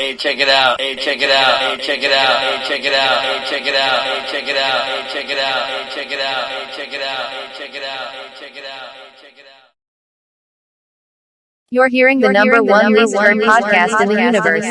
Hey, check it out. Hey, check it out. Hey, check it out. Hey, check it out. Hey, check it out. Hey, check it out. Hey, check it out. Hey, check it out. Hey, check it out. Hey, check it out. Hey, check it out. Hey, check it out. You're hearing the number one least heard podcast in the universe.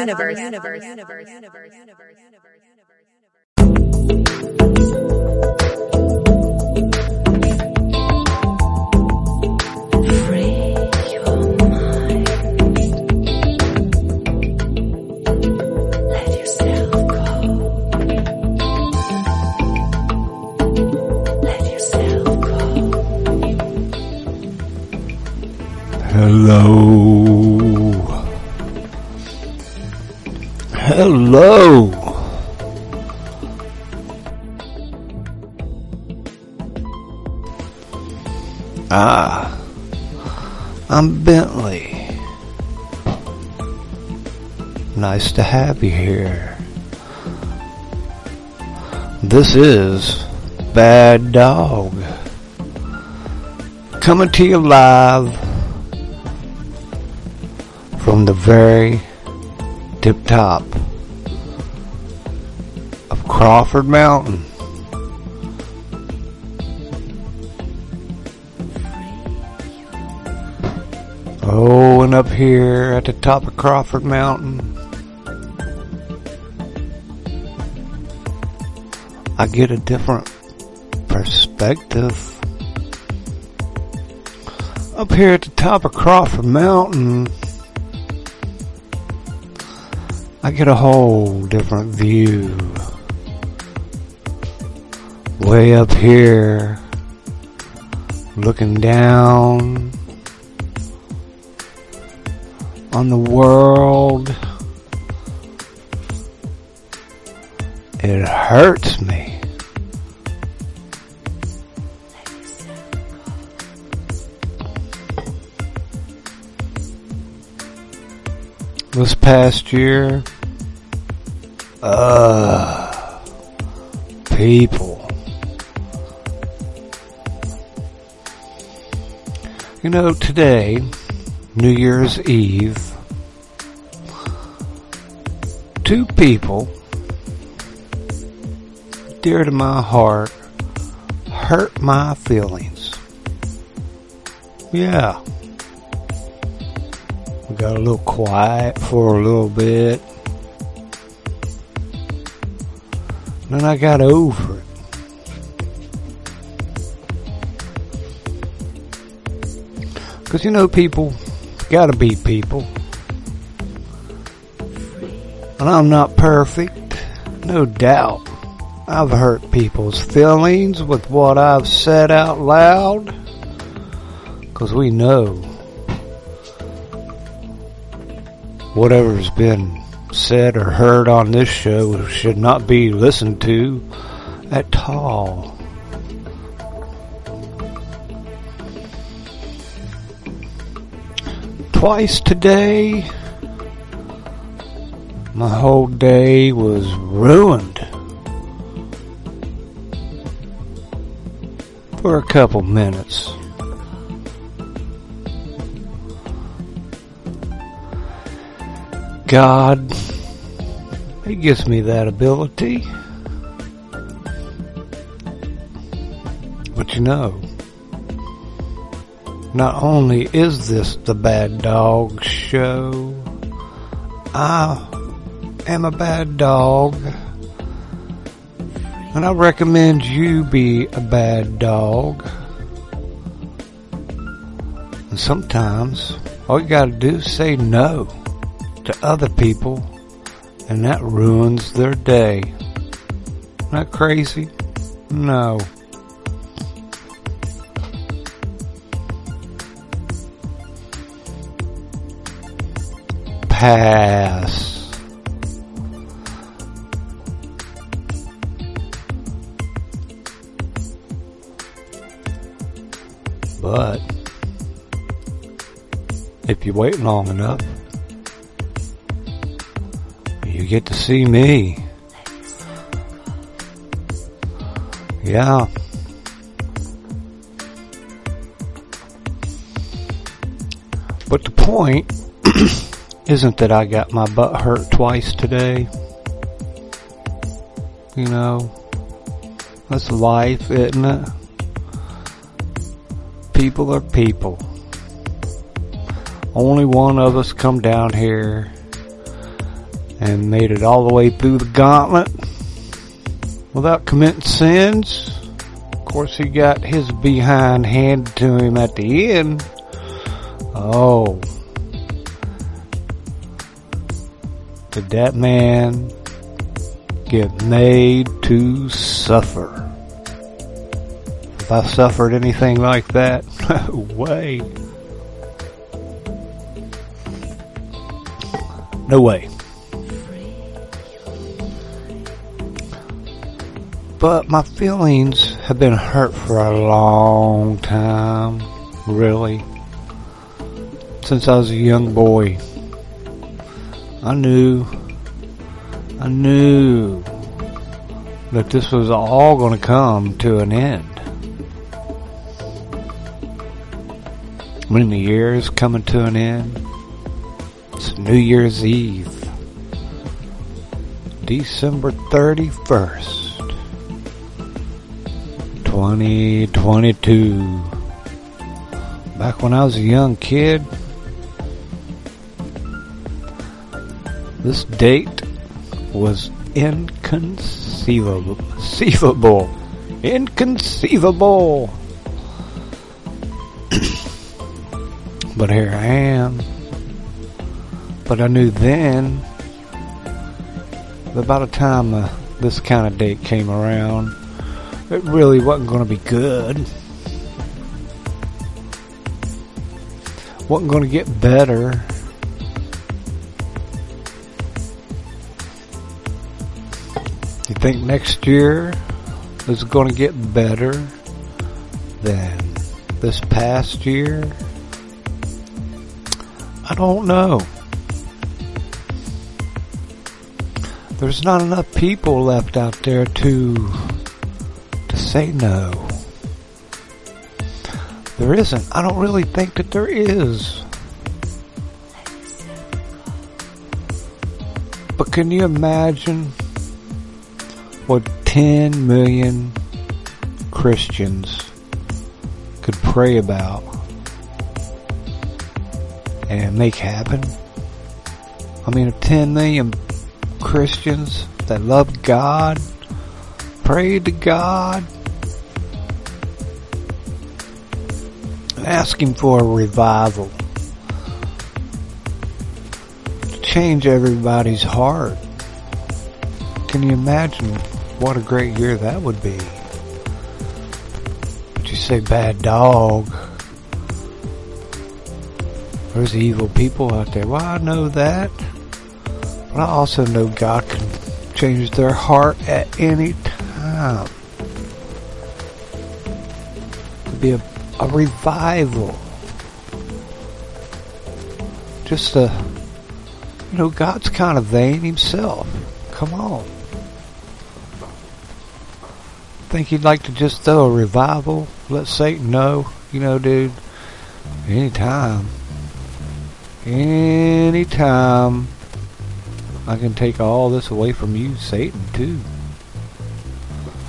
Hello. I'm Bentley. Nice to have you here. This is Bad Dog, coming to you live from the very tip top of Crawford Mountain. Oh, and up here at the top of Crawford Mountain, I get a different perspective. Up here at the top of Crawford Mountain, I get a whole different view. Way up here, looking down on the world, it hurts me. This past year, people. You know, today, New Year's Eve, two people dear to my heart hurt my feelings. Yeah. We got a little quiet for a little bit. Then I got over it. Because, you know, people gotta be people. And I'm not perfect, no doubt. I've hurt people's feelings with what I've said out loud. Because we know whatever's been said or heard on this show should not be listened to at all. Twice today, my whole day was ruined for a couple minutes. God, He gives me that ability. But you know, not only is this the Bad Dog Show, I am a bad dog, and I recommend you be a bad dog. And sometimes all you gotta do is say no to other people, and that ruins their day. Not crazy? No. Pass. But if you wait long enough, you get to see me. Yeah. But the point isn't that I got my butt hurt twice today. You know, that's life, isn't it? People are people. Only one of us come down here and made it all the way through the gauntlet without committing sins. Of course, he got his behind handed to him at the end. Oh, did that man get made to suffer? If I suffered anything like that, no way. No way. But my feelings have been hurt for a long time, really. Since I was a young boy. I knew that this was all going to come to an end. When the year is coming to an end, it's New Year's Eve, December 31st, 2022. Back when I was a young kid, this date was inconceivable. Inconceivable. But here I am. But I knew then that by the time this kind of date came around, it really wasn't going to be good. Wasn't going to get better. You think next year is going to get better than this past year? I don't know. There's not enough people left out there to say no. There isn't. I don't really think that there is. But can you imagine what 10 million Christians could pray about and make happen? I mean, if 10 million Christians that love God, prayed to God, and ask Him for a revival to change everybody's heart. Can you imagine what a great year that would be? But you say, bad dog, there's evil people out there. Well, I know that. But I also know God can change their heart at any time. It could be a revival. Just God's kind of vain himself. Come on. Think he'd like to just throw a revival? Let Satan know, dude, anytime I can take all this away from you, Satan, too.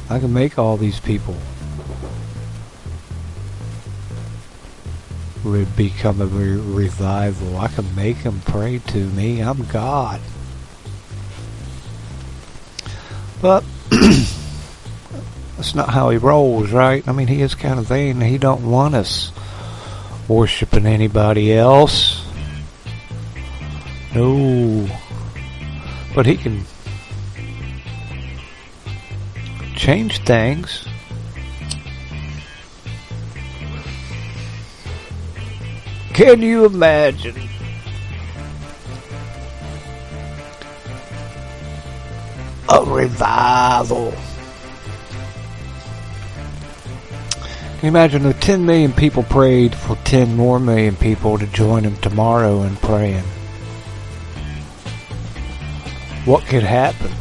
I can make all these people become a revival. I can make them pray to me. I'm God. But that's not how he rolls, right? I mean, he is kind of vain. He don't want us worshiping anybody else. No. But he can change things. Can you imagine? A revival. Can you imagine if 10 million people prayed for 10 more million people to join them tomorrow in praying? What could happen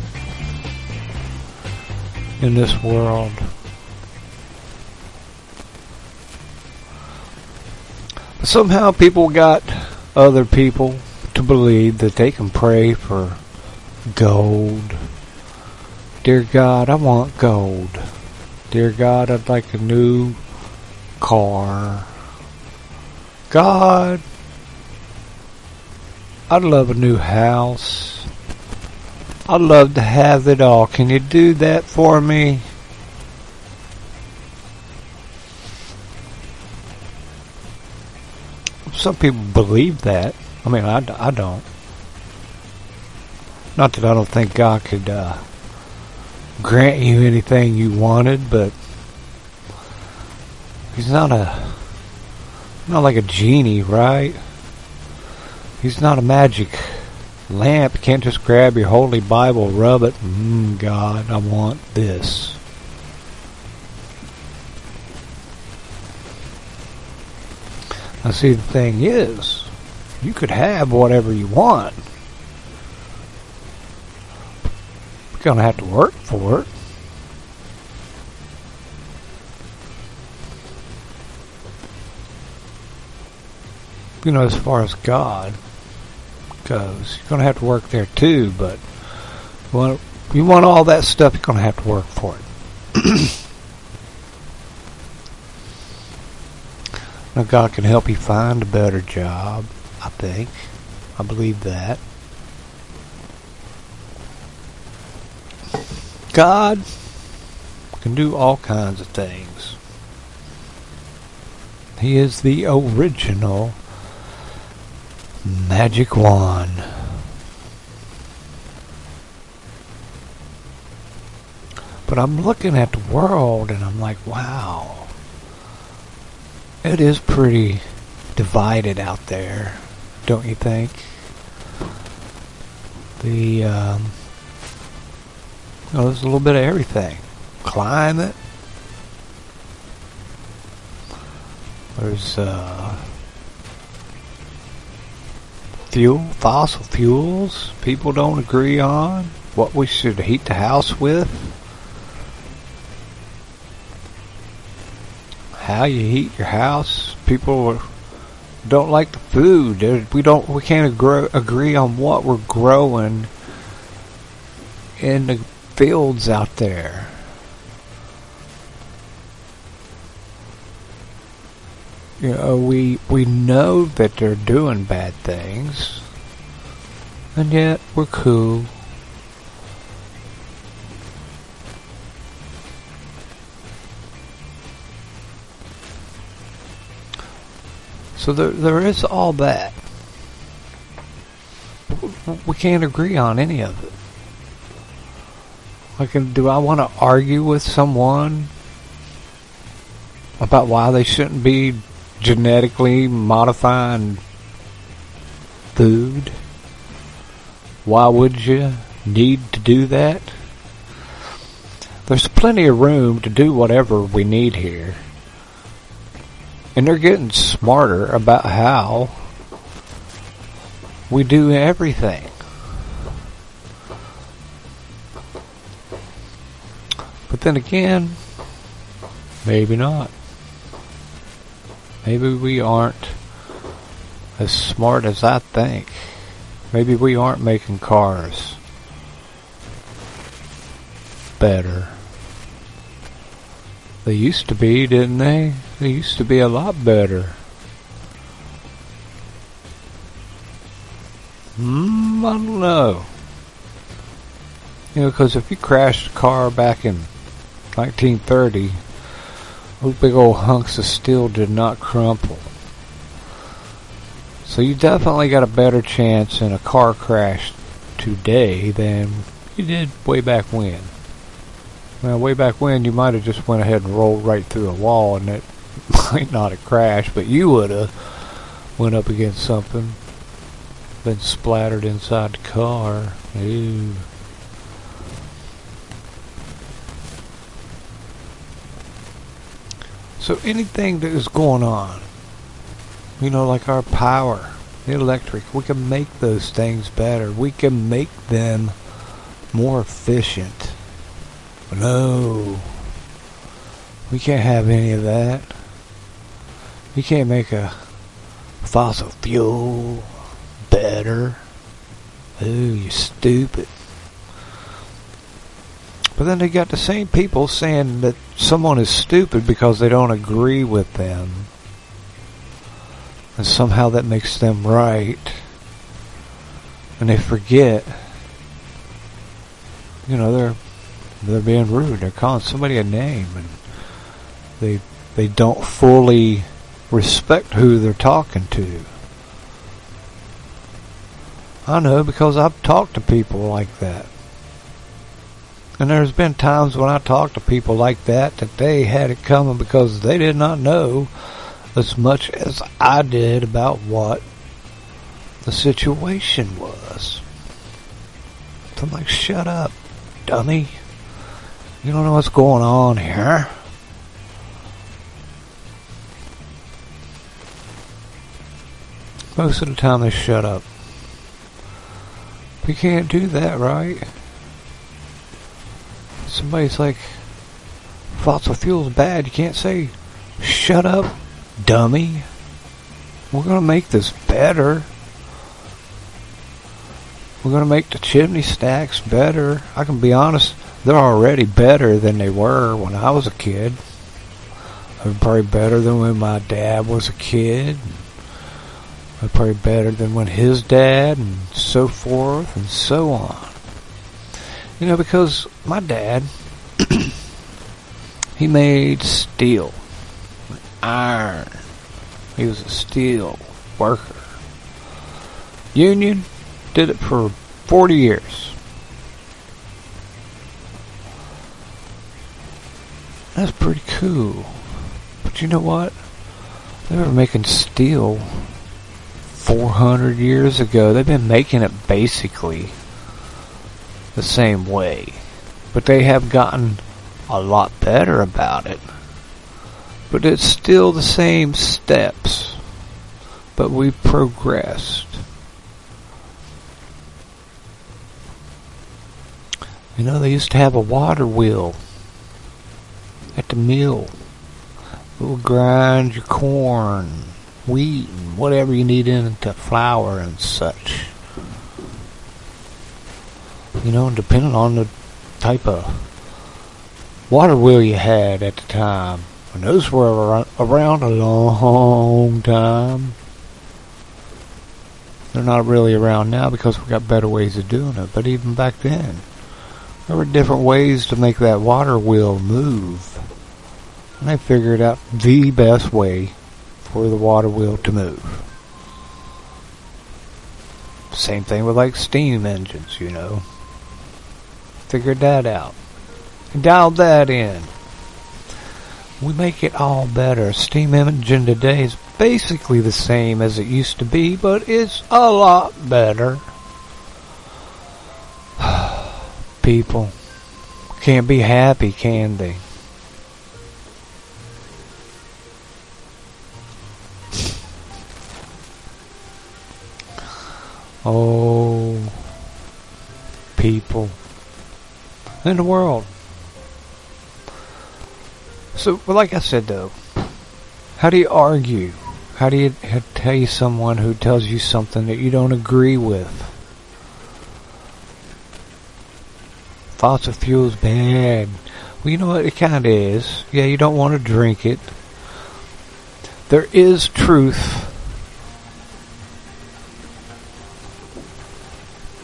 in this world? But somehow people got other people to believe that they can pray for gold. Dear God, I want gold. Dear God, I'd like a new car. God, I'd love a new house. I'd love to have it all. Can you do that for me? Some people believe that. I mean, I don't. Not that I don't think God could grant you anything you wanted, but He's not like a genie, right? He's not a magic lamp. You can't just grab your holy Bible, rub it, God, I want this. Now see, the thing is, you could have whatever you want. You're going to have to work for it. You know, as far as God goes, you're going to have to work there too, but you want all that stuff, you're going to have to work for it. Now, God can help you find a better job, I think. I believe that. God can do all kinds of things. He is the original magic wand. But I'm looking at the world and I'm like, wow. It is pretty divided out there, don't you think? There's a little bit of everything. Climate. There's fossil fuels. People don't agree on what we should heat the house with. How you heat your house. People don't like the food. We can't agree on what we're growing in the fields out there. You know, we know that they're doing bad things, and yet we're cool. So there is all that. We can't agree on any of it. Like, do I want to argue with someone about why they shouldn't be genetically modifying food? Why would you need to do that? There's plenty of room to do whatever we need here. And they're getting smarter about how we do everything. But then again, maybe not. Maybe we aren't as smart as I think. Maybe we aren't making cars better. They used to be, didn't they? They used to be a lot better. I don't know. You know, because if you crashed a car back in 1930, those big old hunks of steel did not crumple. So you definitely got a better chance in a car crash today than you did way back when. Now, way back when, you might have just went ahead and rolled right through a wall, and it might not have crashed, but you would have went up against something, been splattered inside the car. Ew. So anything that is going on, you know, like our power, the electric, we can make those things better. We can make them more efficient. No, we can't have any of that. You can't make a fossil fuel better. better. Ooh, you're stupid. But then they got the same people saying that someone is stupid because they don't agree with them. And somehow that makes them right. And they forget, they're being rude. They're calling somebody a name, and they don't fully respect who they're talking to. I know, because I've talked to people like that. And there's been times when I talked to people like that they had it coming because they did not know as much as I did about what the situation was. So I'm like, shut up, dummy. You don't know what's going on here. Most of the time they shut up. We can't do that, right? Somebody's like, fossil fuel's bad. You can't say, shut up, dummy. We're going to make this better. We're going to make the chimney stacks better. I can be honest, they're already better than they were when I was a kid. They're probably better than when my dad was a kid. They're probably better than when his dad, and so forth and so on. Because my dad, he made steel, iron. He was a steel worker. Union did it for 40 years. That's pretty cool. But you know what? They were making steel 400 years ago. They've been making it basically the same way, but they have gotten a lot better about it. But it's still the same steps, but we've progressed. They used to have a water wheel at the mill. It would grind your corn, wheat, and whatever you need into flour and such. Depending on the type of water wheel you had at the time. And those were around a long time. They're not really around now because we've got better ways of doing it. But even back then, there were different ways to make that water wheel move. And they figured out the best way for the water wheel to move. Same thing with like steam engines, Figured that out. And dialed that in. We make it all better. Steam engine today is basically the same as it used to be, but it's a lot better. People can't be happy, can they? Oh, people in the world. So, like I said though, how do you argue? How do you tell someone who tells you something that you don't agree with? Fossil fuel's bad. Well, you know what? It kind of is. Yeah, you don't want to drink it. There is truth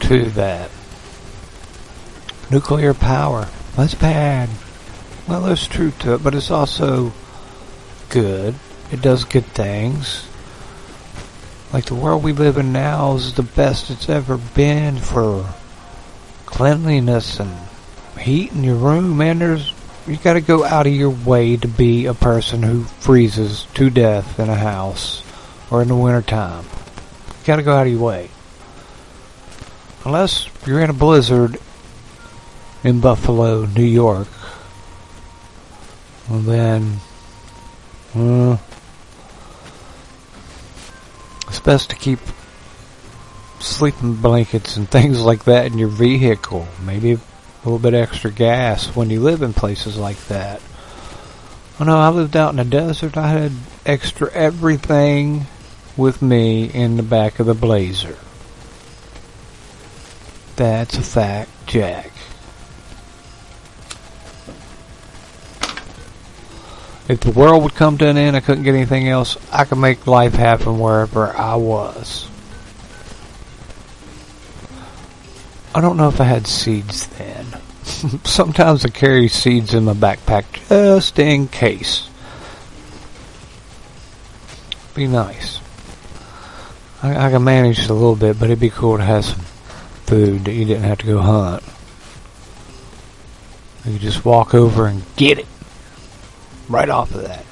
to that. Nuclear power. That's bad. Well, there's truth to it, but it's also good. It does good things. Like the world we live in now is the best it's ever been for cleanliness and heat in your room. Man, you got to go out of your way to be a person who freezes to death in a house or in the wintertime. You got to go out of your way. Unless you're in a blizzard in Buffalo, New York. Well, then, it's best to keep sleeping blankets and things like that in your vehicle. Maybe a little bit extra gas when you live in places like that. Oh no, I lived out in the desert. I had extra everything with me in the back of the Blazer. That's a fact, Jack. If the world would come to an end, I couldn't get anything else, I could make life happen wherever I was. I don't know if I had seeds then. Sometimes I carry seeds in my backpack just in case. Be nice. I can manage a little bit, but it'd be cool to have some food that you didn't have to go hunt. You just walk over and get it. Right off of that.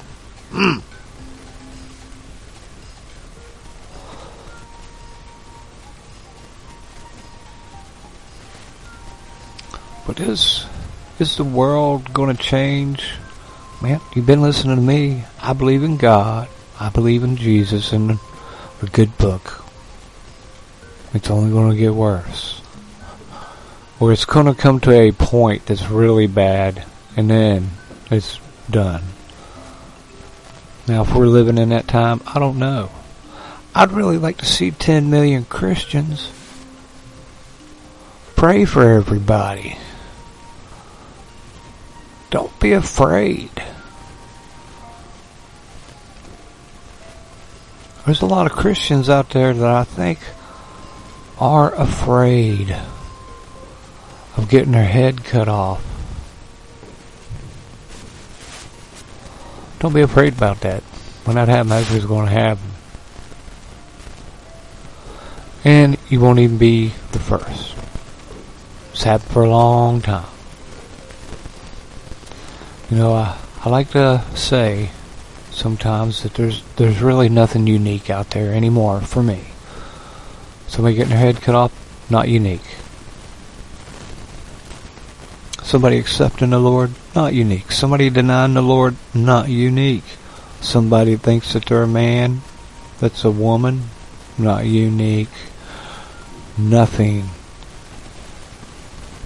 But is the world going to change? Man, you've been listening to me. I believe in God. I believe in Jesus and a good book. It's only going to get worse. Or it's going to come to a point that's really bad, and then it's done. Now, if we're living in that time, I don't know. I'd really like to see 10 million Christians. Pray for everybody. Don't be afraid. There's a lot of Christians out there that I think are afraid of getting their head cut off. Don't be afraid about that. When that happens, that's what's going to happen. And you won't even be the first. It's happened for a long time. You know, I like to say sometimes that there's really nothing unique out there anymore for me. Somebody getting their head cut off, not unique. Somebody accepting the Lord, not unique. Somebody denying the Lord, not unique. Somebody thinks that they're a man, that's a woman, not unique. Nothing.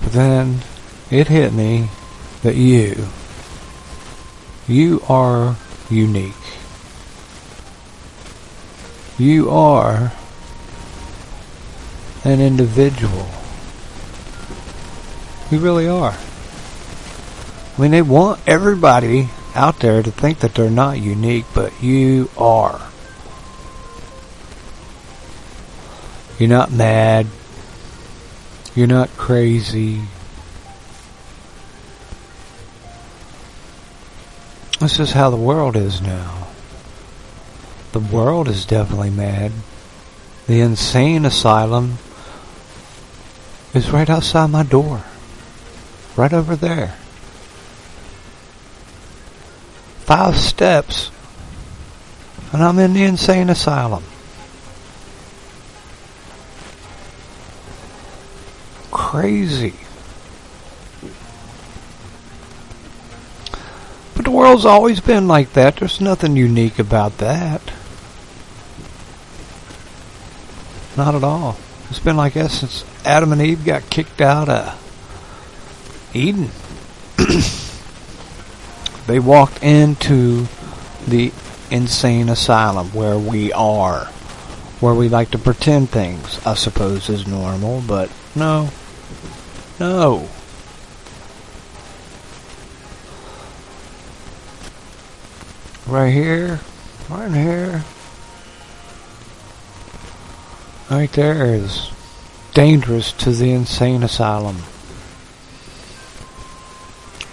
But then it hit me that you are unique. You are an individual. You really are. I mean, they want everybody out there to think that they're not unique, but you are. You're not mad. You're not crazy. This is how the world is now. The world is definitely mad. The insane asylum is right outside my door. Right over there. 5 steps, and I'm in the insane asylum. Crazy. But the world's always been like that. There's nothing unique about that. Not at all. It's been like that since Adam and Eve got kicked out of Eden. They walked into the insane asylum where we are. Where we like to pretend things, I suppose, is normal, but no. No. Right here. Right here. Right there is dangerous to the insane asylum.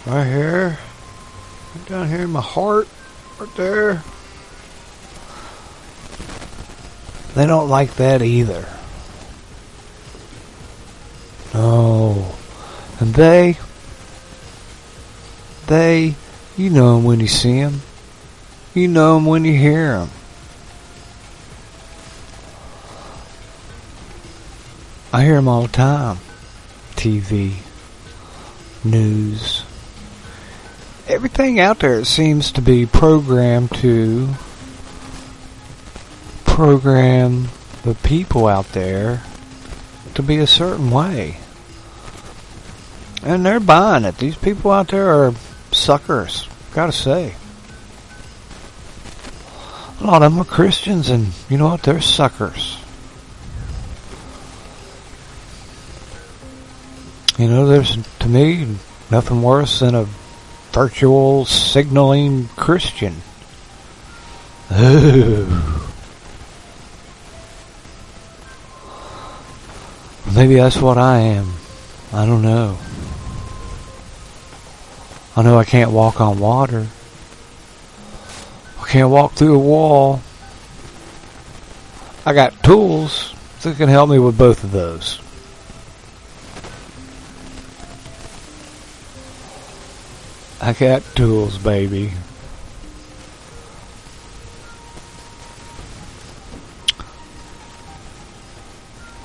Right here. Right down here in my heart. Right there. They don't like that either. No. And they, you know them when you see them. You know them when you hear them. I hear them all the time. TV, news. Everything out there seems to be programmed to program the people out there to be a certain way. And they're buying it. These people out there are suckers, gotta say. A lot of them are Christians, and you know what? They're suckers. You know, there's, to me, nothing worse than a virtual signaling Christian. Ooh. Maybe that's what I am. I don't know. I know I can't walk on water. I can't walk through a wall. I got tools that can help me with both of those. I got tools, baby.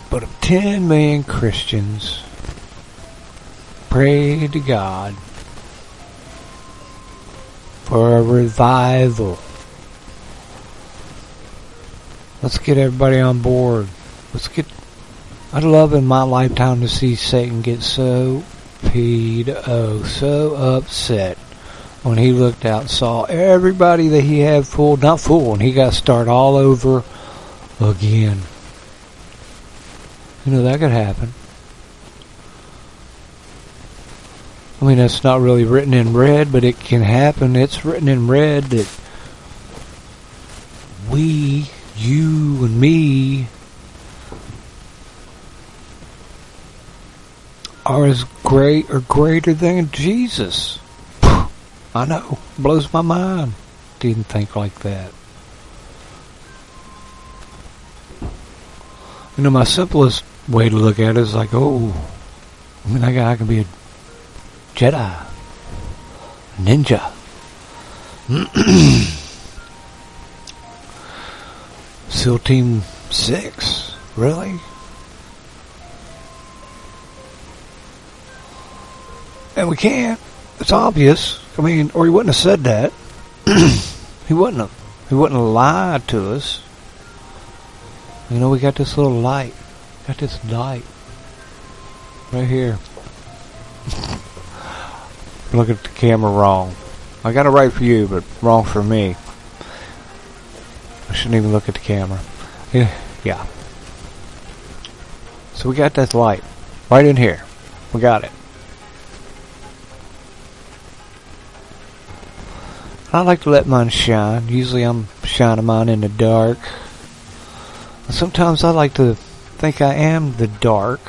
But if 10 million Christians pray to God for a revival, let's get everybody on board. I'd love in my lifetime to see Satan get so so upset when he looked out and saw everybody that he had fooled, not fooled, and he got to start all over again. You know, that could happen. I mean, that's not really written in red, but it can happen. It's written in red that we, you and me, are as great or greater than Jesus. I know. Blows my mind. Didn't think like that. You know, my simplest way to look at it is like, oh, I mean, I can be a Jedi, a ninja. SEAL Team 6, really? And we can't. It's obvious. I mean, or he wouldn't have said that. He wouldn't have. He wouldn't have lied to us. You know, we got this little light. Got this light right here. Look at the camera wrong. I got it right for you, but wrong for me. I shouldn't even look at the camera. Yeah. So we got this light right in here. We got it. I like to let mine shine. Usually I'm shining mine in the dark. Sometimes I like to think I am the dark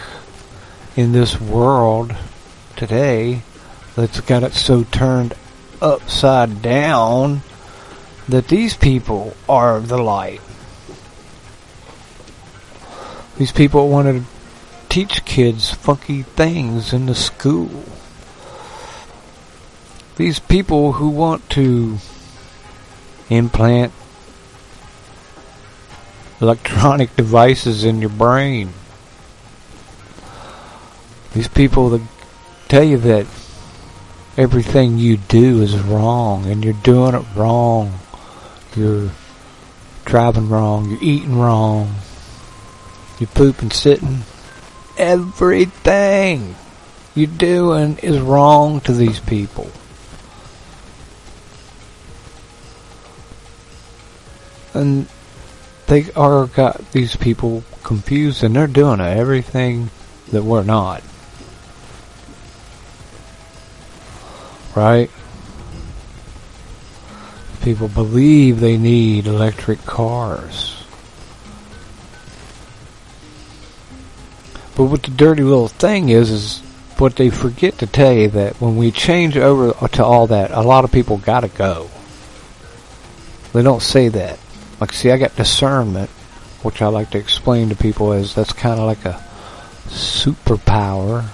in this world today that's got it so turned upside down that these people are the light. These people want to teach kids funky things in the school. These people who want to implant electronic devices in your brain. These people that tell you that everything you do is wrong and you're doing it wrong. You're driving wrong. You're eating wrong. You're pooping, sitting. Everything you're doing is wrong to these people. And they are got these people confused, and they're doing everything that we're not. Right? People believe they need electric cars. But what the dirty little thing is what they forget to tell you, that when we change over to all that, a lot of people gotta go. They don't say that. Like, see, I got discernment, which I like to explain to people as that's kind of like a superpower.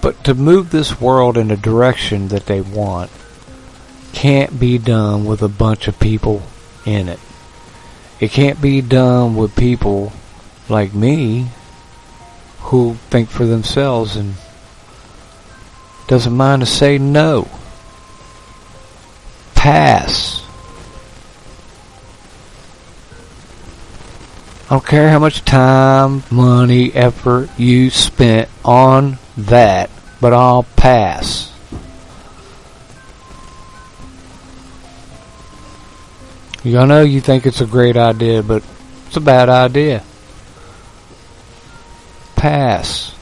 But to move this world in the direction that they want can't be done with a bunch of people in it. It can't be done with people like me who think for themselves and doesn't mind to say no. Pass. I don't care how much time, money, effort you spent on that, but I'll pass. I know you think it's a great idea, but it's a bad idea. pass.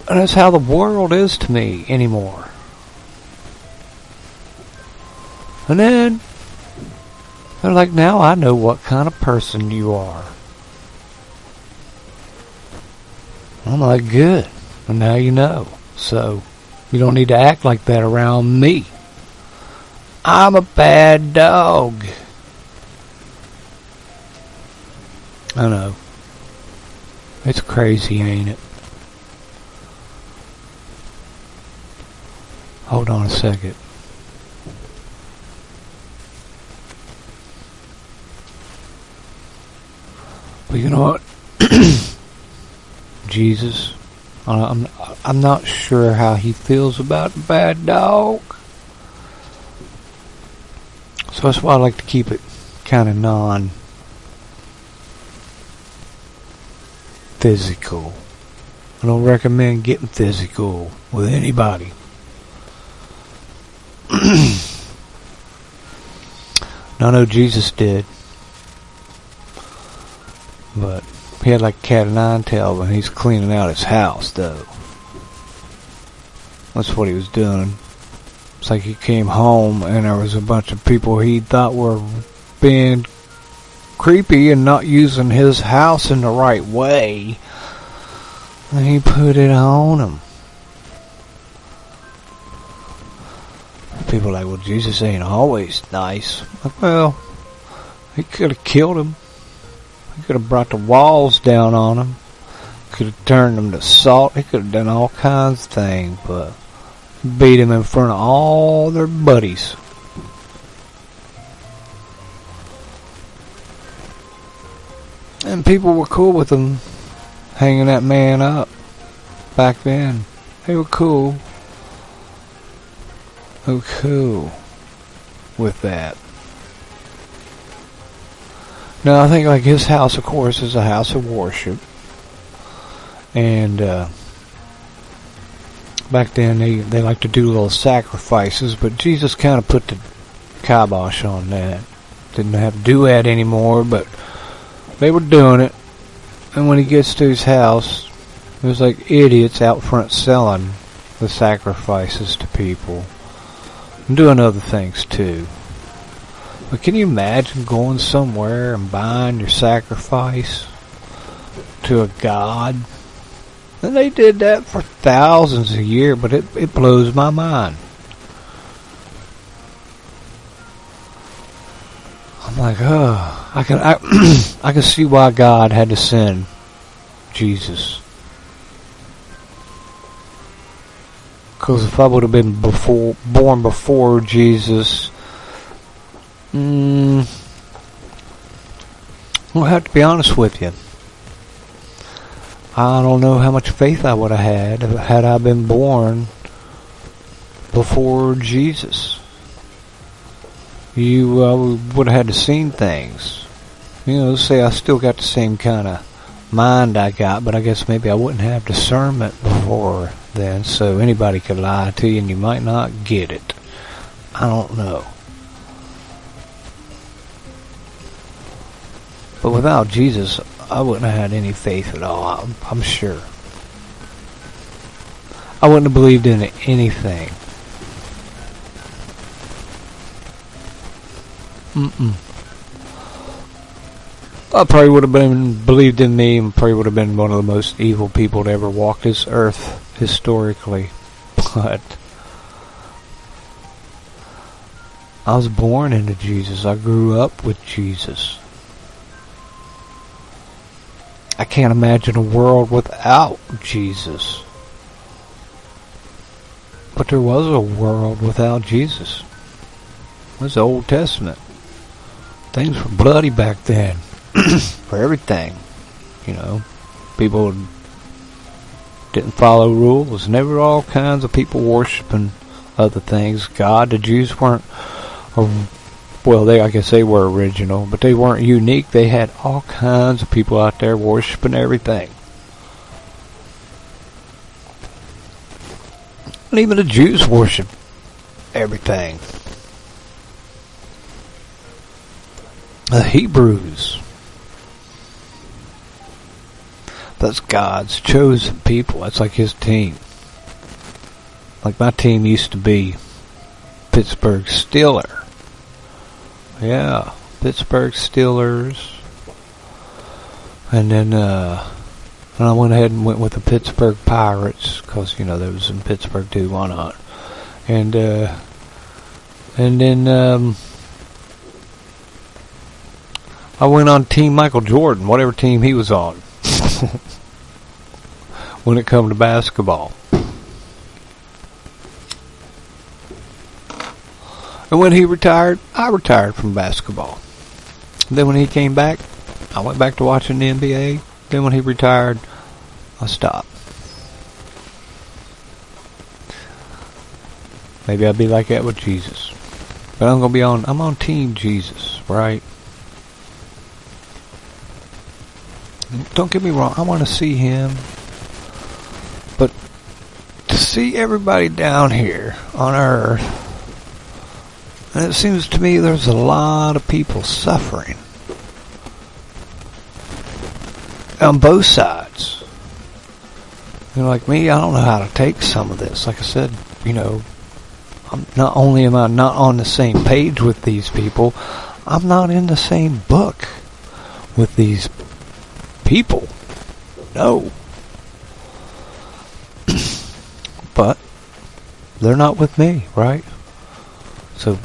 And that's how the world is to me anymore. And then they're like, now I know what kind of person you are. I'm like, good. And now you know. So you don't need to act like that around me. I'm a bad dog. I know. It's crazy, ain't it? Hold on a second. But you know what? Jesus, I'm not sure how he feels about bad dog. So that's why I like to keep it kind of non-physical. I don't recommend getting physical with anybody. I know Jesus did. But he had like cat o' nine tails when he's cleaning out his house, though. That's what he was doing. It's like he came home and there was a bunch of people he thought were being creepy and not using his house in the right way. And he put it on them. People are like, well, Jesus ain't always nice. Like, well, he could have killed him. He could have brought the walls down on him. Could have turned them to salt. He could have done all kinds of things, but beat him in front of all their buddies. And people were cool with him hanging that man up back then. They were cool. They were cool with that. Now, I think like his house, of course, is a house of worship. And back then they like to do little sacrifices, but Jesus kind of put the kibosh on that. Didn't have to do that anymore, but they were doing it. And when he gets to his house, there's like idiots out front selling the sacrifices to people. And doing other things too. But can you imagine going somewhere and buying your sacrifice to a god? And they did that for thousands a year, but it blows my mind. I'm like, oh, I can see why God had to send Jesus. Because if I would have been born before Jesus, I'll have to be honest with you. I don't know how much faith I would have had I been born before Jesus. You would have had to seen things. You know, say I still got the same kind of mind I got, but I guess maybe I wouldn't have discernment before then, so anybody could lie to you and you might not get it. I don't know. But without Jesus, I wouldn't have had any faith at all, I'm sure. I wouldn't have believed in anything. I probably would have believed in me and probably would have been one of the most evil people to ever walk this earth historically. But I was born into Jesus. I grew up with Jesus. I can't imagine a world without Jesus. But there was a world without Jesus. It was the Old Testament. Things were bloody back then. For everything. You know, people didn't follow rules. And there were all kinds of people worshiping other things. God, the Jews weren't, well, I guess they were original, but they weren't unique. They had all kinds of people out there worshiping everything. And even the Jews worshiped everything. The Hebrews. That's God's chosen people. That's like his team. Like my team used to be Pittsburgh Steelers. Yeah, Pittsburgh Steelers. And then I went ahead and went with the Pittsburgh Pirates because, they was in Pittsburgh too. Why not? And then I went on Team Michael Jordan, whatever team he was on, when it come to basketball. And when he retired, I retired from basketball. Then when he came back, I went back to watching the NBA. Then when he retired, I stopped. Maybe I'll be like that with Jesus. But I'm on Team Jesus, right? Don't get me wrong, I want to see him. But to see everybody down here on earth, and it seems to me there's a lot of people suffering on both sides. Like me, I don't know how to take some of this. Like I said, not only am I not on the same page with these people, I'm not in the same book with these people. No. But they're not with me, right? So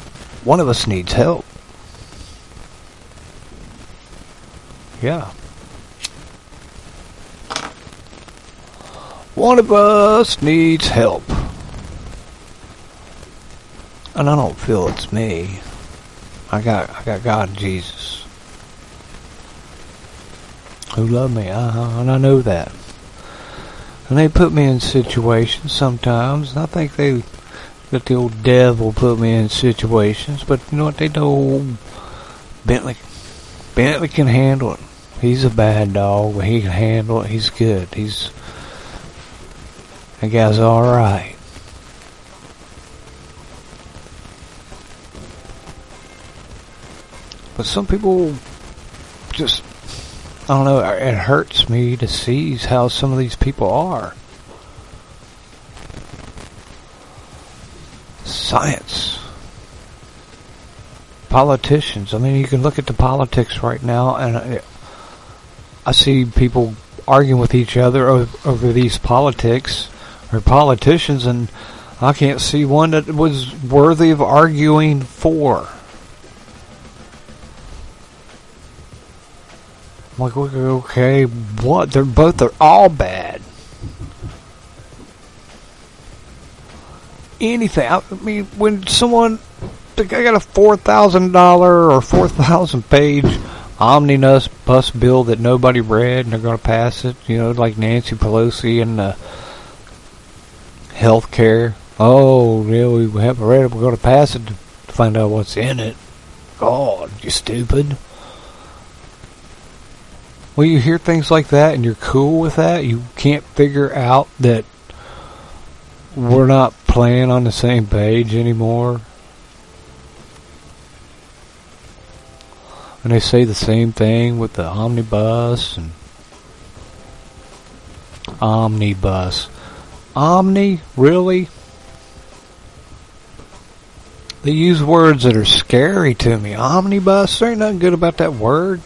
one of us needs help. Yeah. One of us needs help. And I don't feel it's me. I got God and Jesus who love me, and I know that. And they put me in situations sometimes, and I think that the old devil put me in situations, but you know what, they know Bentley can handle it. He's a bad dog, but he can handle it. He's good. That guy's alright. But some people just, I don't know, it hurts me to see how some of these people are. Science. Politicians. I mean, you can look at the politics right now, and I see people arguing with each other over these politics or politicians, and I can't see one that was worthy of arguing for. I'm like, okay, what? They're all bad. Anything. I mean, when someone, I got a $4,000 or 4,000 page omnibus bus bill that nobody read, and they're going to pass it, like Nancy Pelosi and health care. Oh, really? We haven't read it. We're going to pass it to find out what's in it. God, you stupid. Well, you hear things like that and you're cool with that. You can't figure out that we're not playing on the same page anymore. And they say the same thing with the omnibus and omnibus. Omni? Really? They use words that are scary to me. Omnibus? There ain't nothing good about that word.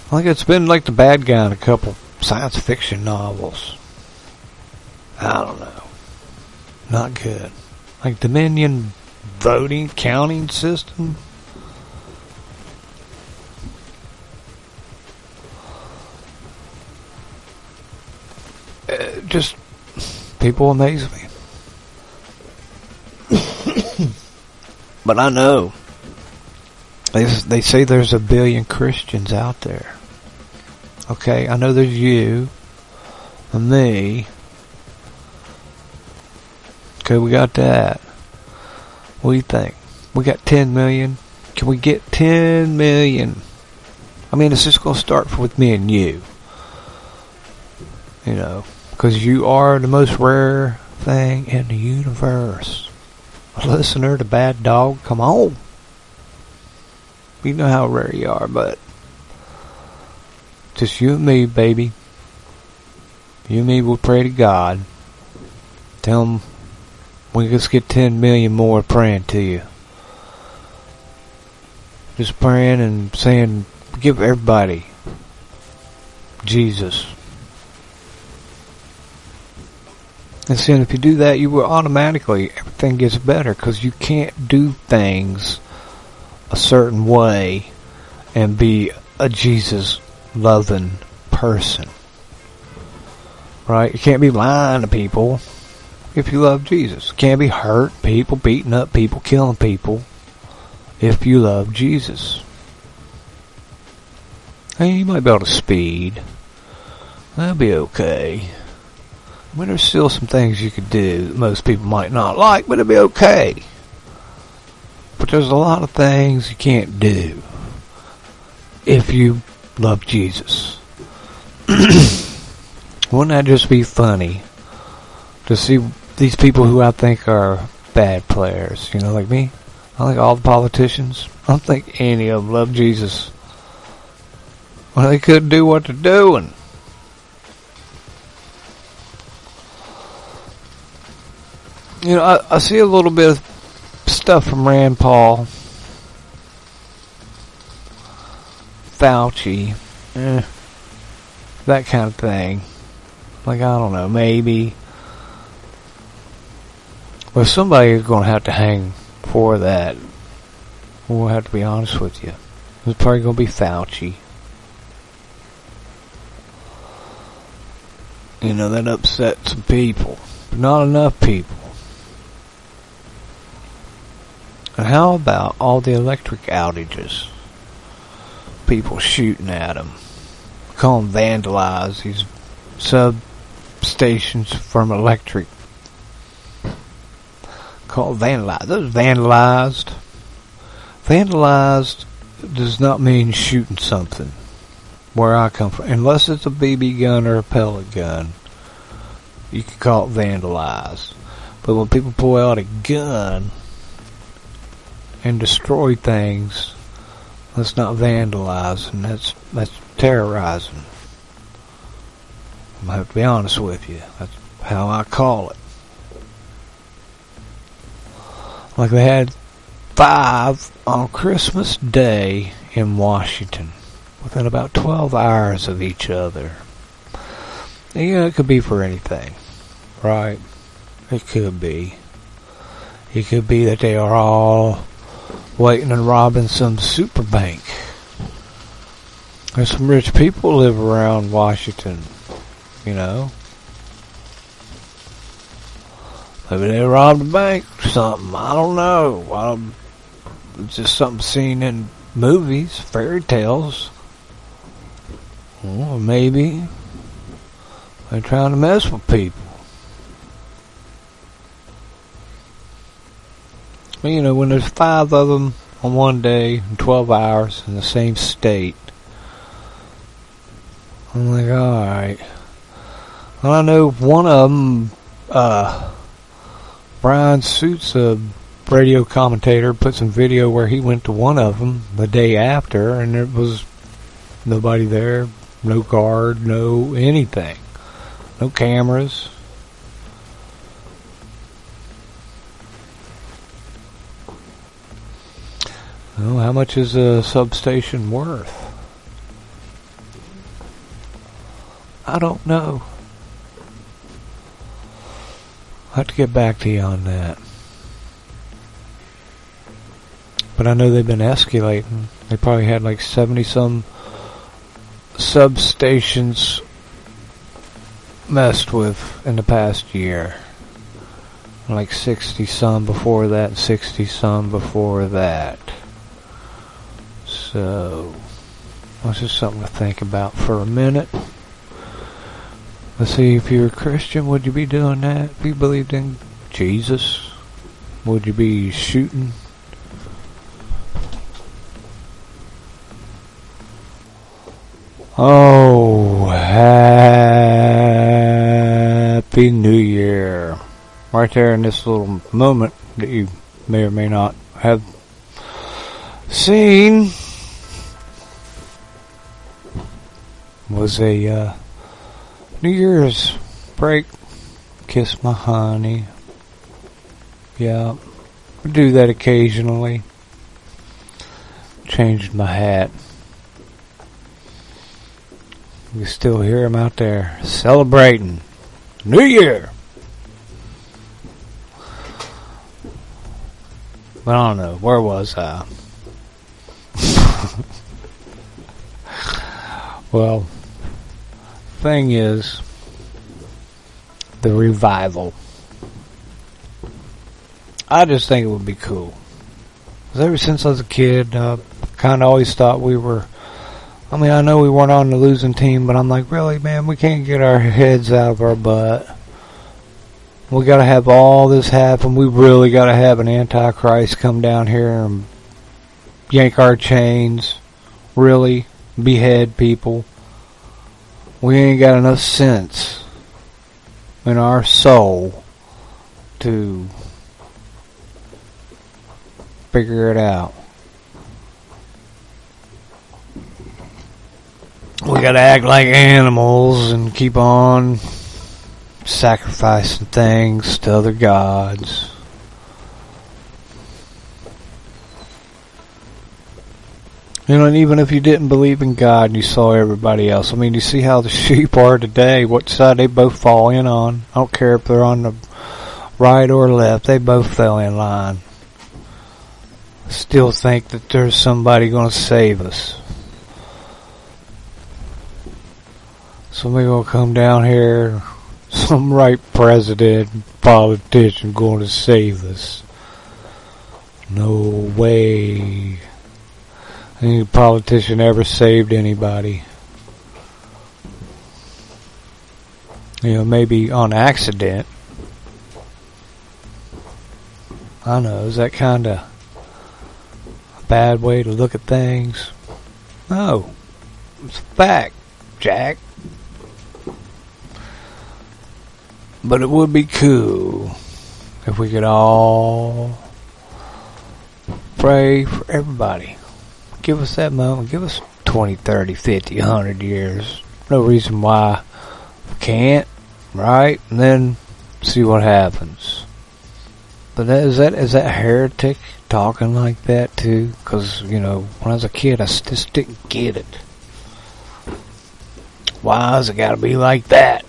I think it's been like the bad guy in a couple science fiction novels. I don't know. Not good. Like Dominion voting, counting system. Just, people amaze me. But I know. They say there's 1 billion Christians out there. Okay, I know there's you and me. Okay, we got that. What do you think? We got 10 million. Can we get 10 million? I mean, it's just going to start with me and you. Because you are the most rare thing in the universe. A listener to Bad Dog, come on. You know how rare you are, but Just you and me, baby. You and me will pray to God. Tell him we just get 10 million more praying to you. Just praying and saying, give everybody Jesus. And seeing if you do that, you will automatically, everything gets better, because you can't do things a certain way and be a Jesus-loving person. Right? You can't be lying to people if you love Jesus. You can't be hurt people, beating up people, killing people if you love Jesus. Hey, you might be able to speed. That'll be okay. I mean, there's still some things you could do that most people might not like, but it'll be okay. But there's a lot of things you can't do if you love Jesus. Wouldn't that just be funny to see these people who I think are bad players, you know, like me? I think all the politicians, I don't think any of them love Jesus. Well, they couldn't do what they're doing. You know, I see a little bit of stuff from Rand Paul, Fauci, that kind of thing. Like, I don't know, maybe. Well, somebody's going to have to hang for that. We'll have to be honest with you. It's probably going to be Fauci. You know, that upset some people, but not enough people. And how about all the electric outages? People shooting at them. Call them vandalized, these substations from electric. Called vandalized. Those vandalized. Vandalized does not mean shooting something. Where I come from. Unless it's a BB gun or a pellet gun, you can call it vandalized. But when people pull out a gun and destroy things, that's not vandalizing. That's terrorizing. I have to be honest with you. That's how I call it. Like they had 5 on Christmas Day in Washington, within about 12 hours of each other. And, you know, it could be for anything, right? It could be. It could be that they are all waiting and robbing some super bank. There's some rich people live around Washington, you know. Maybe they robbed a bank or something. I don't know. It's just something seen in movies, fairy tales. Or maybe they're trying to mess with people. Well, you know, when there's 5 of them on one day in 12 hours in the same state, I'm like, alright. Well, I know one of them, Brian Suits, a radio commentator, put some video where he went to one of them the day after, and there was nobody there, no guard, no anything, no cameras. Well, how much is a substation worth? I don't know. I'll have to get back to you on that. But I know they've been escalating. They probably had like 70-some substations messed with in the past year. Like 60-some before that, 60-some before that. So, that's just something to think about for a minute. Let's see, if you're a Christian, would you be doing that? If you believed in Jesus, would you be shooting? Oh, Happy New Year. Right there in this little moment that you may or may not have seen. was a New Year's break. Kiss my honey. Yeah, I do that occasionally. Changed my hat. You still hear him out there celebrating New Year. But I don't know, where was I? Well, thing is, the revival. I just think it would be cool. 'Cause ever since I was a kid, I kind of always thought we were, I mean, I know we weren't on the losing team, but I'm like, really, man, we can't get our heads out of our butt. We got to have all this happen. We really got to have an Antichrist come down here and yank our chains. Really behead people. We ain't got enough sense in our soul to figure it out. We gotta act like animals and keep on sacrificing things to other gods. You know, and even if you didn't believe in God and you saw everybody else, I mean, you see how the sheep are today, what side they both fall in on. I don't care if they're on the right or left, they both fell in line. Still think that there's somebody going to save us. Somebody going to come down here, some right president, politician going to save us. No way. Any politician ever saved anybody. You know, maybe on accident. I don't know, is that kind of a bad way to look at things? No. It's a fact, Jack. But it would be cool if we could all pray for everybody. Give us that moment. Give us 20, 30, 50, 100 years. No reason why we can't, right? And then see what happens. But is that heretic talking like that too? Because, you know, when I was a kid, I just didn't get it. Why has it got to be like that?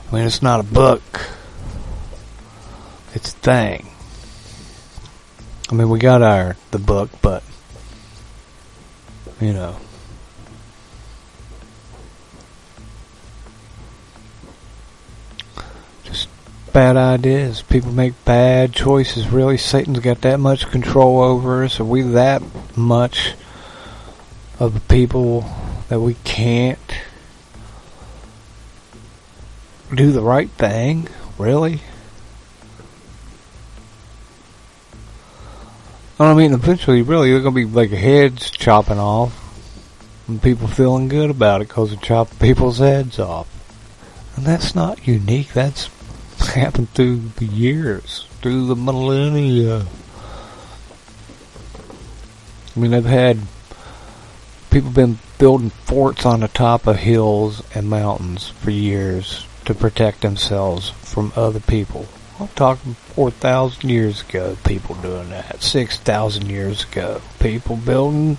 I mean, it's not a book. It's a thing. I mean, we got the book, but, you know. Just bad ideas. People make bad choices. Really, Satan's got that much control over us? Are we that much of a people that we can't do the right thing? Really? I mean, eventually, really, they're going to be like heads chopping off. And people feeling good about it because they're chopping people's heads off. And that's not unique. That's happened through the years. Through the millennia. I mean, they've had people been building forts on the top of hills and mountains for years to protect themselves from other people. I'm talking 4,000 years ago, people doing that. 6,000 years ago, people building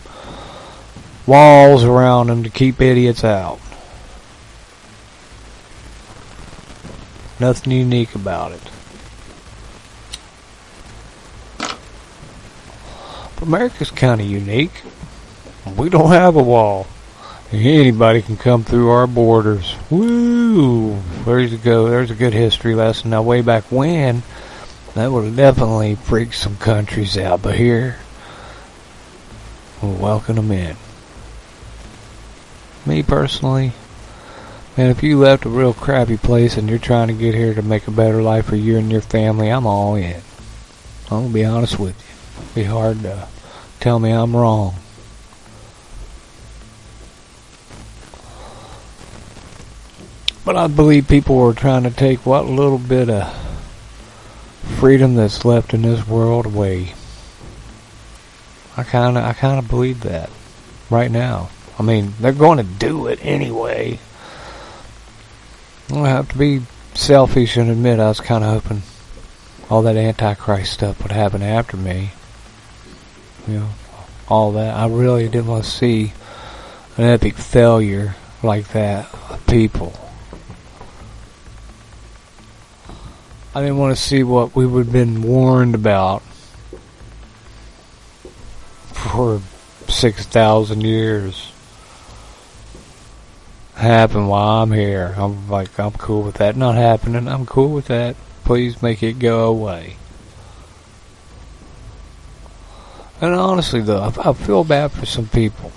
walls around them to keep idiots out. Nothing unique about it. But America's kind of unique. We don't have a wall. Anybody can come through our borders. Woo! There's a good history lesson. Now, way back when, that would have definitely freaked some countries out. But here, we'll welcome them in. Me personally, man, if you left a real crappy place and you're trying to get here to make a better life for you and your family, I'm all in. I'm going to be honest with you. It'd be hard to tell me I'm wrong. But I believe people are trying to take what little bit of freedom that's left in this world away. I kind of believe that right now. I mean, they're going to do it anyway. I have to be selfish and admit I was kind of hoping all that Antichrist stuff would happen after me. You know, all that. I really didn't want to see an epic failure like that of people. I didn't want to see what we would have been warned about for 6,000 years happen while I'm here. I'm cool with that not happening. I'm cool with that. Please make it go away. And honestly, though, I feel bad for some people.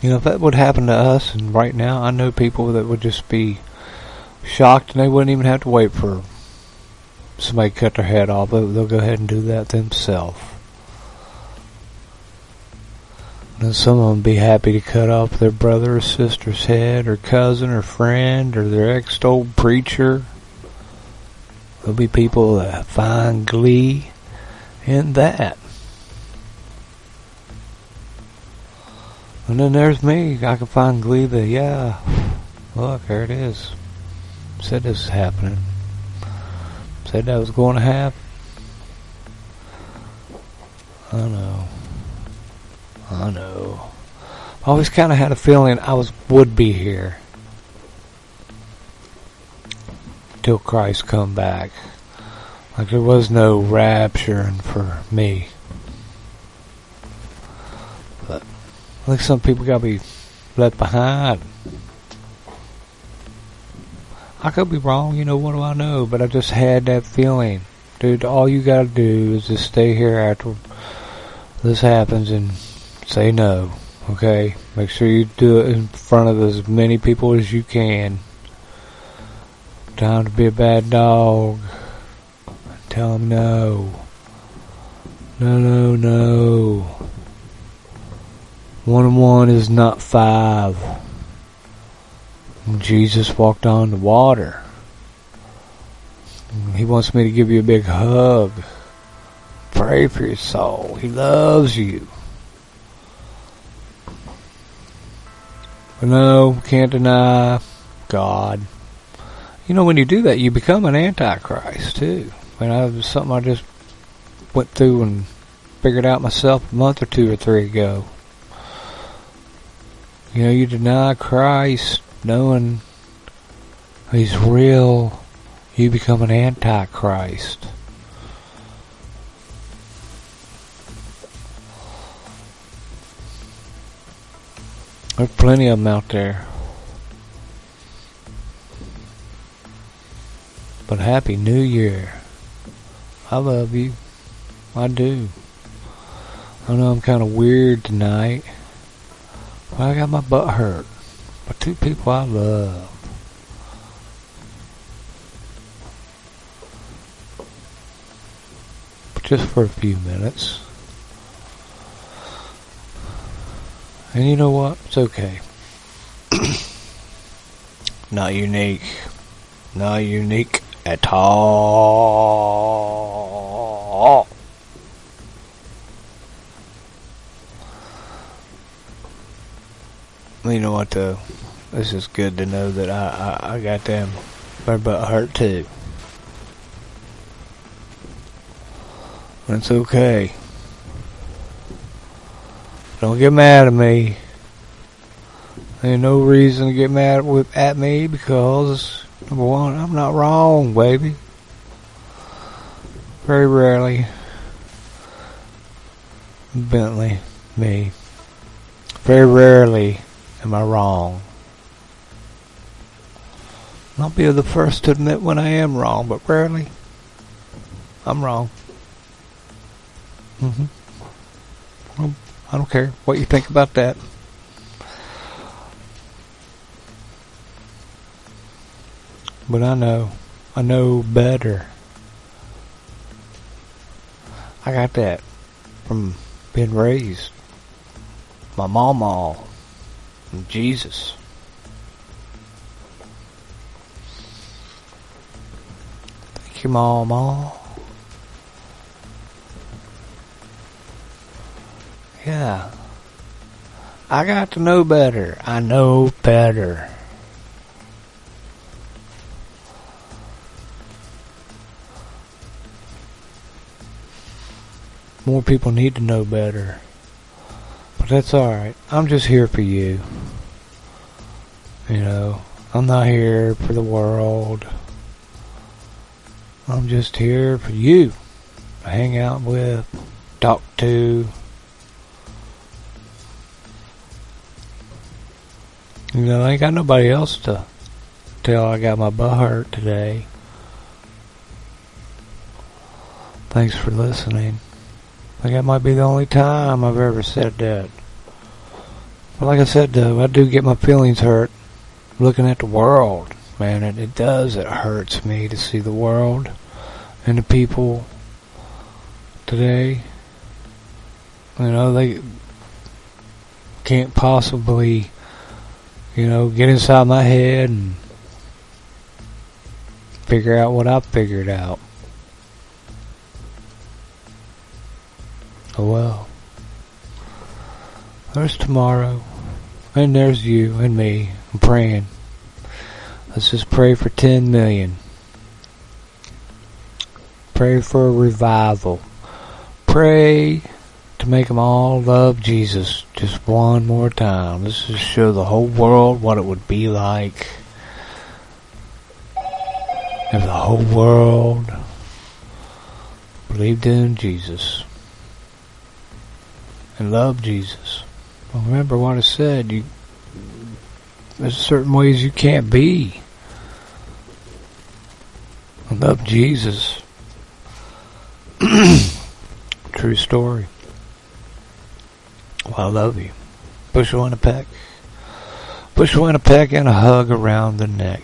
You know, if that would happen to us, and right now, I know people that would just be shocked, and they wouldn't even have to wait for somebody to cut their head off. They'll go ahead and do that themselves. And some of them be happy to cut off their brother or sister's head, or cousin or friend, or their ex-old preacher. There'll be people that find glee in that. And then there's me. I can find glee that, yeah, look, there it is. Said this was happening. Said that was going to happen. I know. I always kind of had a feeling I would be here till Christ come back. Like there was no rapturing for me. But I think some people got to be left behind. I could be wrong, you know, what do I know? But I just had that feeling. Dude, all you got to do is just stay here after this happens and say no, okay? Make sure you do it in front of as many people as you can. Time to be a bad dog. Tell them no. No. 1 and 1 is not 5. Jesus walked on the water. He wants me to give you a big hug. Pray for your soul. He loves you. But no, can't deny God. You know, when you do that, you become an antichrist, too. And that was something I just went through and figured out myself a month or 2 or 3 ago. You know, you deny Christ, knowing He's real, you become an antichrist. There's plenty of them out there. But Happy New Year. I love you. I do. I know I'm kind of weird tonight. But I got my butt hurt by 2 people I love. But just for a few minutes. And you know what? It's okay. Not unique. Not unique at all. You know what though? It's just good to know that I got them my butt hurt too. It's okay. Don't get mad at me. Ain't no reason to get mad at me because, number one, I'm not wrong, baby. Very rarely. Bentley, me. Very rarely am I wrong. I'll be the first to admit when I am wrong, but rarely I'm wrong. Well, I don't care what you think about that. But I know better. I got that from being raised. My mama and Jesus. Thank you, Mama. Yeah. I got to know better. I know better. More people need to know better. But that's alright. I'm just here for you. You know, I'm not here for the world. I'm just here for you. To hang out with, talk to. You know, I ain't got nobody else to tell I got my butt hurt today. Thanks for listening. I think that might be the only time I've ever said that. But like I said, though, I do get my feelings hurt looking at the world. Man, it does. It hurts me to see the world and the people today. You know, they can't possibly, you know, get inside my head and figure out what I've figured out. Oh well. There's tomorrow. And there's you and me. I'm praying. Let's just pray for 10 million. Pray for a revival. Pray to make them all love Jesus just one more time. Let's just show the whole world what it would be like if the whole world believed in Jesus and loved Jesus. Well, remember what I said. There's certain ways you can't be. I love Jesus. True story. Well, I love you. Push one a peck. Push one a peck and a hug around the neck.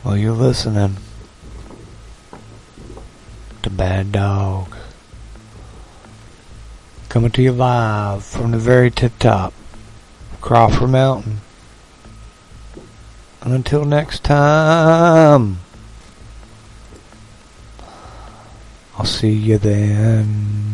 Well, you're listening to Bad Dog. Coming to you live from the very tip top, Crawford Mountain. And until next time, I'll see you then.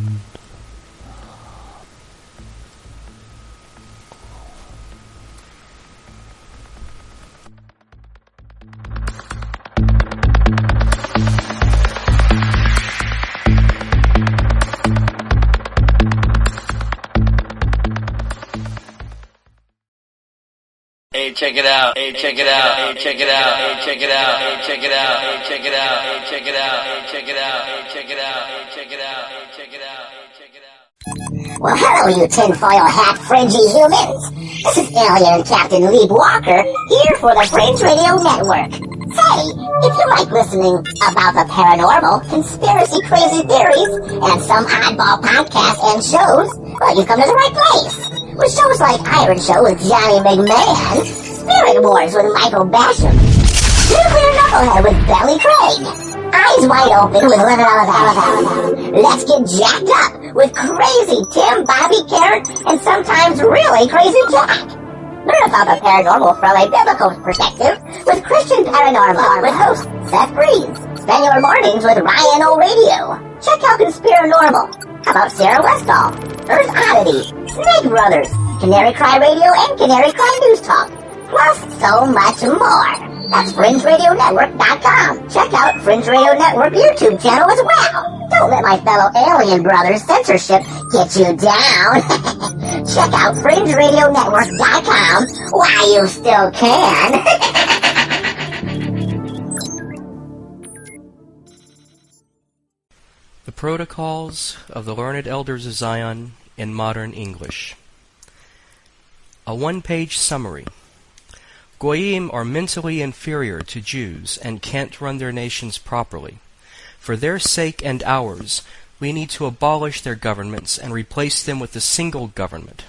Hey, check it out. Hey, check it out. Hey, check it out. Hey, check it out. Hey, check it out. Hey, check it out. Hey, check it out. Hey, check it out. Hey, check it out. Hey, check it out. Hey, check it out. Hey, check it out. Well, hello, you tinfoil hat fringy humans. This is Alien Captain Lee Walker, here for the Fringe Radio Network. Hey, if you like listening about the paranormal, conspiracy crazy theories, and some oddball podcasts and shows, well, you've come to the right place. With shows like Iron Show with Johnny McMahon, Spirit Wars with Michael Basham, Nuclear Knucklehead with Belly Craig, Eyes Wide Open with Living on the Let's Get Jacked Up with Crazy Tim, Bobby Carrot, and sometimes really Crazy Jack. Learn about the paranormal from a biblical perspective with Christian Paranormal with host Seth Breeze. Spend your mornings with Ryan O'Radio. Check out Conspiranormal. How about Sarah Westall, Earth Oddity, Snake Brothers, Canary Cry Radio, and Canary Cry News Talk. Plus so much more. That's FringeRadioNetwork.com. Check out Fringe Radio Network YouTube channel as well. Don't let my fellow alien brothers' censorship get you down. Check out FringeRadioNetwork.com while you still can. The Protocols of the Learned Elders of Zion in Modern English. A one-page summary. Goyim are mentally inferior to Jews and can't run their nations properly. For their sake and ours, we need to abolish their governments and replace them with a single government.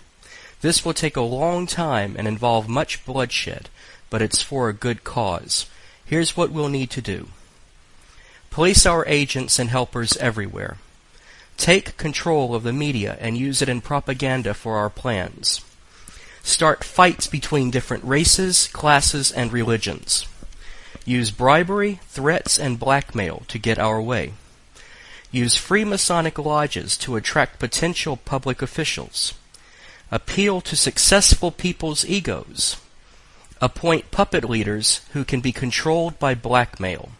This will take a long time and involve much bloodshed, but it's for a good cause. Here's what we'll need to do. Place our agents and helpers everywhere. Take control of the media and use it in propaganda for our plans. Start fights between different races, classes, and religions. Use bribery, threats, and blackmail to get our way. use Freemasonic lodges to attract potential public officials, appeal to successful people's egos, appoint puppet leaders who can be controlled by blackmail,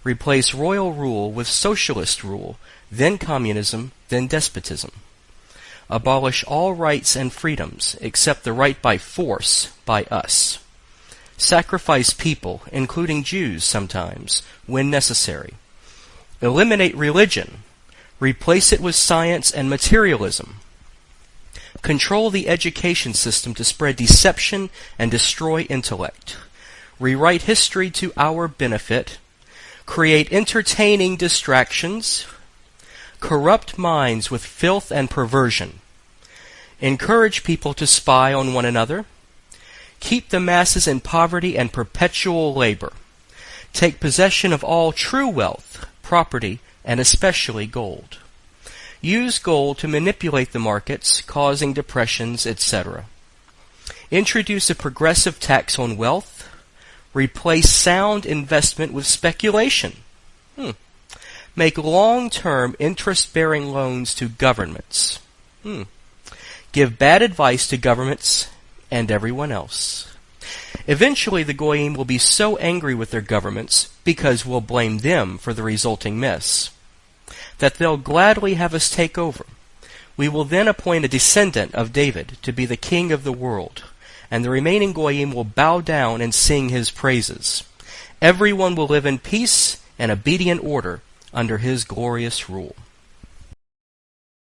replace royal rule with socialist rule, then communism, then despotism, abolish all rights and freedoms except the right by force by us, sacrifice people, including Jews sometimes, when necessary, eliminate religion, replace it with science and materialism, control the education system to spread deception and destroy intellect, rewrite history to our benefit, create entertaining distractions, corrupt minds with filth and perversion, encourage people to spy on one another, keep the masses in poverty and perpetual labor, take possession of all true wealth, property, and especially gold. Use gold to manipulate the markets, causing depressions, etc. Introduce a progressive tax on wealth. Replace sound investment with speculation. Make long-term interest-bearing loans to governments. Give bad advice to governments and everyone else. Eventually, the Goyim will be so angry with their governments, because we'll blame them for the resulting mess, that they'll gladly have us take over. We will then appoint a descendant of David to be the king of the world, and the remaining Goyim will bow down and sing his praises. Everyone will live in peace and obedient order under his glorious rule.